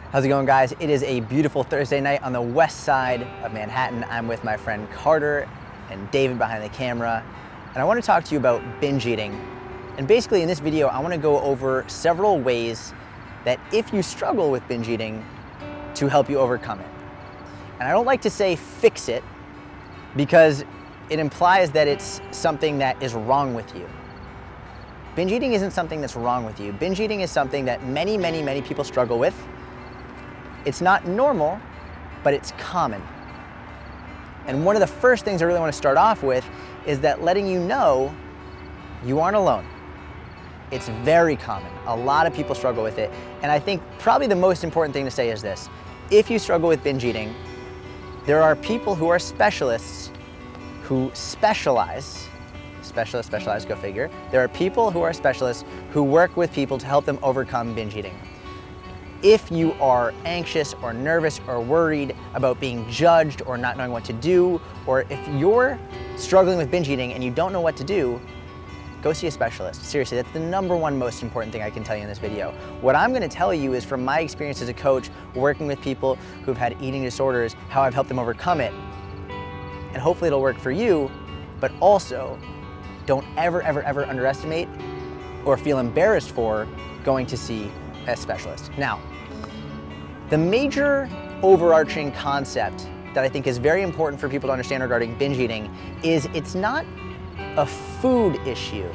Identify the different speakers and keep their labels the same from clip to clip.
Speaker 1: How's it going, guys? It is a beautiful Thursday night on the west side of Manhattan. I'm with my friend Carter and David behind the camera, and I want to talk to you about binge eating. And basically in this video, I want to go over several ways that if you struggle with binge eating, to help you overcome it. And I don't like to say fix it because it implies that it's something that is wrong with you. Binge eating isn't something that's wrong with you. Binge eating is something that many people struggle with. It's not normal, but it's common. And one of the first things I really want to start off with is that letting you know you aren't alone. It's very common. A lot of people struggle with it. And I think probably the most important thing to say is this. If you struggle with binge eating, there are people who are specialists who specialize, go figure. There are people who are specialists who work with people to help them overcome binge eating. If you are anxious or nervous or worried about being judged or not knowing what to do, or if you're struggling with binge eating and you don't know what to do, go see a specialist. Seriously, that's the #1 most important thing I can tell you in this video. What I'm gonna tell you is from my experience as a coach, working with people who've had eating disorders, how I've helped them overcome it. And hopefully it'll work for you, but also don't ever underestimate or feel embarrassed for going to see a specialist. Now, the major overarching concept that I think is very important for people to understand regarding binge eating is it's not a food issue.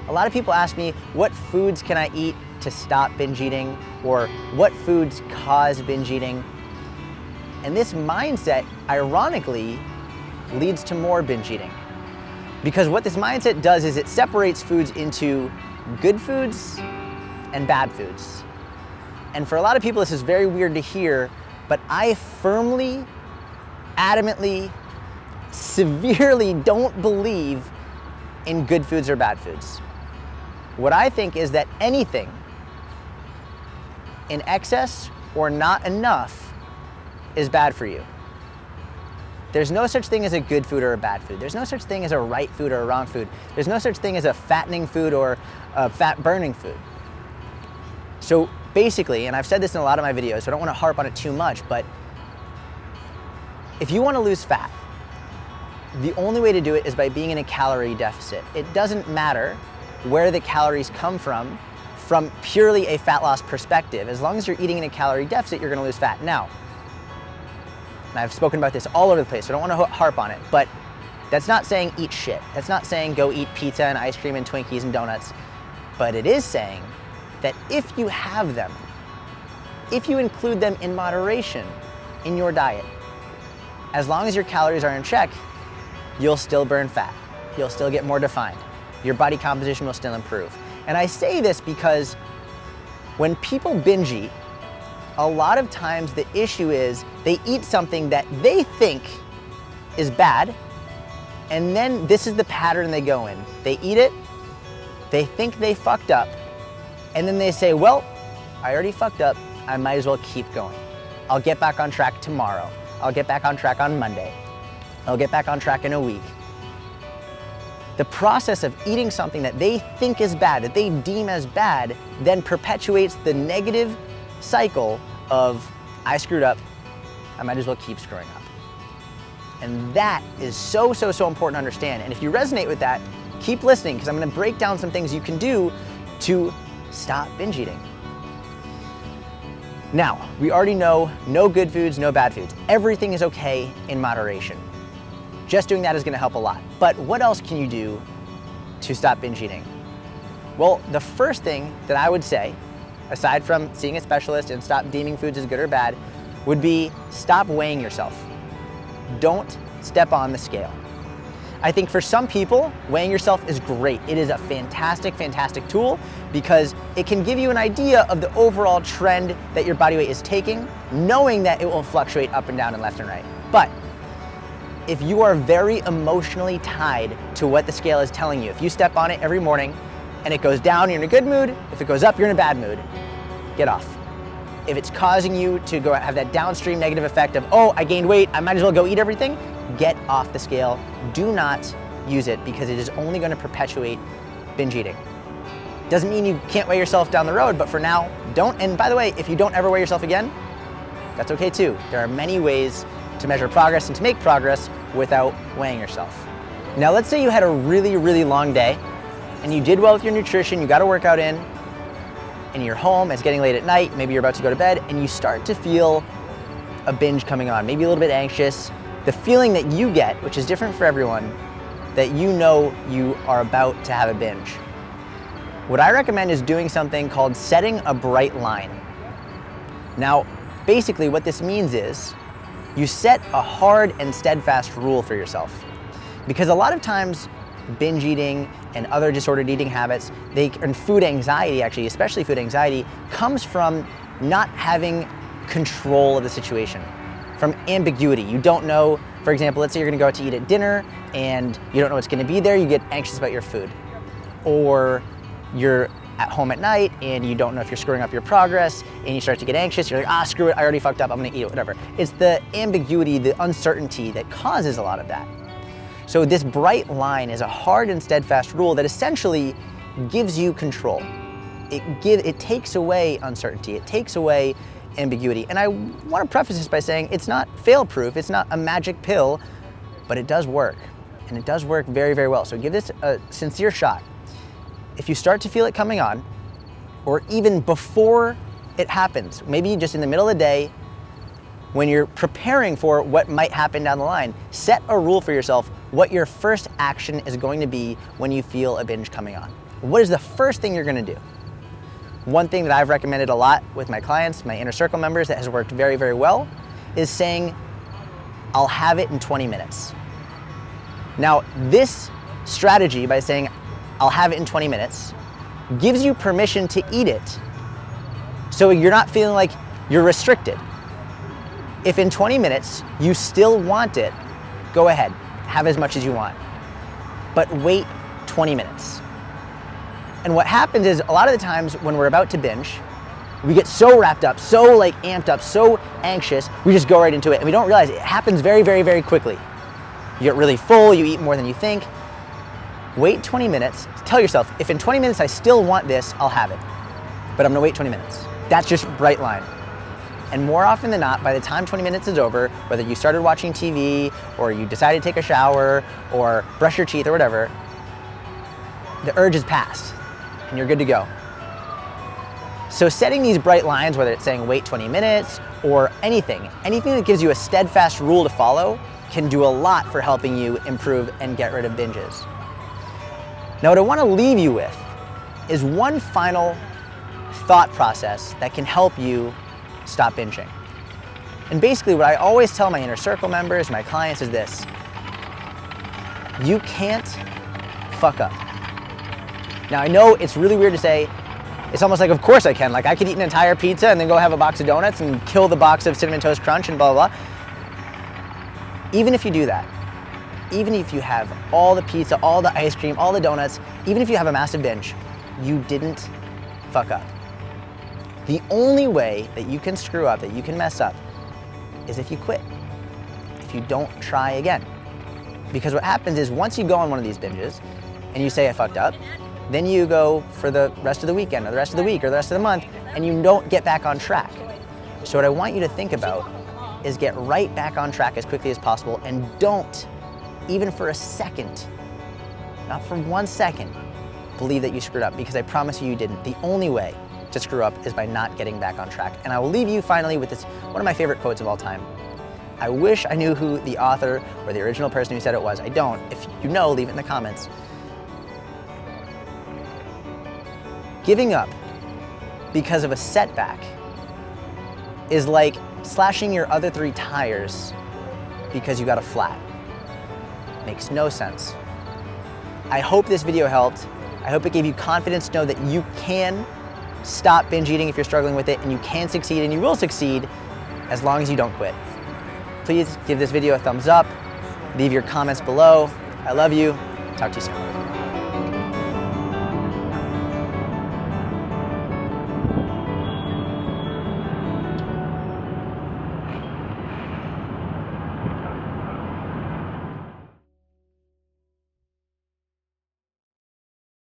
Speaker 1: A lot of people ask me, what foods can I eat to stop binge eating? Or what foods cause binge eating? And this mindset, ironically, leads to more binge eating. Because what this mindset does is it separates foods into good foods and bad foods. And for a lot of people, this is very weird to hear, but I firmly, adamantly, severely don't believe in good foods or bad foods. What I think is that anything in excess or not enough is bad for you. There's no such thing as a good food or a bad food. There's no such thing as a right food or a wrong food. There's no such thing as a fattening food or a fat burning food. So basically, and I've said this in a lot of my videos, so I don't want to harp on it too much, but if you want to lose fat, the only way to do it is by being in a calorie deficit. It doesn't matter where the calories come from purely a fat loss perspective. As long as you're eating in a calorie deficit, you're going to lose fat. Now, and I've spoken about this all over the place, so I don't want to harp on it, but that's not saying eat shit. That's not saying go eat pizza and ice cream and Twinkies and donuts. But it is saying that if you have them, if you include them in moderation in your diet, as long as your calories are in check, you'll still burn fat. You'll still get more defined. Your body composition will still improve. And I say this because when people binge eat, a lot of times the issue is they eat something that they think is bad, and then this is the pattern they go in. They eat it, they think they fucked up, and then they say, well, I already fucked up, I might as well keep going. I'll get back on track tomorrow. I'll get back on track on Monday. I'll get back on track in a week. The process of eating something that they think is bad, that they deem as bad, then perpetuates the negative cycle of, I screwed up, I might as well keep screwing up. And that is so important to understand. And if you resonate with that, keep listening, because I'm gonna break down some things you can do to stop binge eating. Now, we already know no good foods, no bad foods. Everything is okay in moderation. Just doing that is gonna help a lot. But what else can you do to stop binge eating? Well, the first thing that I would say, aside from seeing a specialist and stop deeming foods as good or bad, would be stop weighing yourself. Don't step on the scale. I think for some people, weighing yourself is great. It is a fantastic tool because it can give you an idea of the overall trend that your body weight is taking, knowing that it will fluctuate up and down and left and right. But if you are very emotionally tied to what the scale is telling you, if you step on it every morning and it goes down, you're in a good mood. If it goes up, you're in a bad mood. Get off. If it's causing you to go have that downstream negative effect of, oh, I gained weight, I might as well go eat everything, get off the scale. Do not use it because it is only going to perpetuate binge eating. Doesn't mean you can't weigh yourself down the road, but for now, don't. And by the way, if you don't ever weigh yourself again, That's okay too. There are many ways to measure progress and to make progress without weighing yourself. Now let's say you had a really, really long day and you did well with your nutrition, you got a workout in, and you're home, it's getting late at night, maybe you're about to go to bed, and you start to feel a binge coming on, maybe a little bit anxious. The feeling that you get, which is different for everyone, that you know you are about to have a binge. What I recommend is doing something called setting a bright line. Now, basically what this means is you set a hard and steadfast rule for yourself. Because a lot of times, binge eating and other disordered eating habits, and food anxiety actually, especially food anxiety, comes from not having control of the situation, from ambiguity. You don't know, for example, let's say you're gonna go out to eat at dinner and you don't know what's gonna be there, you get anxious about your food. Or you're at home at night and you don't know if you're screwing up your progress and you start to get anxious, you're like, screw it, I already fucked up, I'm gonna eat it, whatever. It's the ambiguity, the uncertainty that causes a lot of that. So this bright line is a hard and steadfast rule that essentially gives you control. It takes away uncertainty, it takes away ambiguity. And I want to preface this by saying it's not fail-proof, it's not a magic pill, but it does work. And it does work very, very well. So give this a sincere shot. If you start to feel it coming on, or even before it happens, maybe just in the middle of the day, when you're preparing for what might happen down the line, set a rule for yourself what your first action is going to be when you feel a binge coming on. What is the first thing you're gonna do? One thing that I've recommended a lot with my clients, my inner circle members, that has worked very, very well, is saying, I'll have it in 20 minutes. Now, this strategy by saying, I'll have it in 20 minutes, gives you permission to eat it, so you're not feeling like you're restricted. If in 20 minutes you still want it, go ahead, have as much as you want, but wait 20 minutes. And what happens is a lot of the times when we're about to binge, we get so wrapped up, so amped up, so anxious, we just go right into it and we don't realize it happens very, very, very quickly. You get really full, you eat more than you think. Wait 20 minutes, tell yourself, if in 20 minutes I still want this, I'll have it, but I'm gonna wait 20 minutes. That's just bright line. And more often than not, by the time 20 minutes is over, whether you started watching TV or you decided to take a shower or brush your teeth or whatever, the urge is past and you're good to go. So setting these bright lines, whether it's saying wait 20 minutes or anything that gives you a steadfast rule to follow can do a lot for helping you improve and get rid of binges. Now what I want to leave you with is one final thought process that can help you stop binging. And basically what I always tell my inner circle members, my clients, is this: you can't fuck up. Now I know it's really weird to say, it's almost like of course I can, like I could eat an entire pizza and then go have a box of donuts and kill the box of Cinnamon Toast Crunch and blah, blah, blah. Even if you do that, even if you have all the pizza, all the ice cream, all the donuts, even if you have a massive binge, you didn't fuck up. The only way that you can screw up, that you can mess up, is if you quit, if you don't try again. Because what happens is once you go on one of these binges and you say I fucked up, then you go for the rest of the weekend or the rest of the week or the rest of the month and you don't get back on track. So what I want you to think about is get right back on track as quickly as possible and don't, even for a second, not for 1 second, believe that you screwed up, because I promise you didn't. The only way to screw up is by not getting back on track. And I will leave you finally with this, one of my favorite quotes of all time. I wish I knew who the author or the original person who said it was. I don't. If you know, leave it in the comments. Giving up because of a setback is like slashing your other 3 tires because you got a flat. Makes no sense. I hope this video helped. I hope it gave you confidence to know that you can stop binge eating if you're struggling with it, and you can succeed, and you will succeed as long as you don't quit. Please give this video a thumbs up, leave your comments below. I love you. Talk to you soon.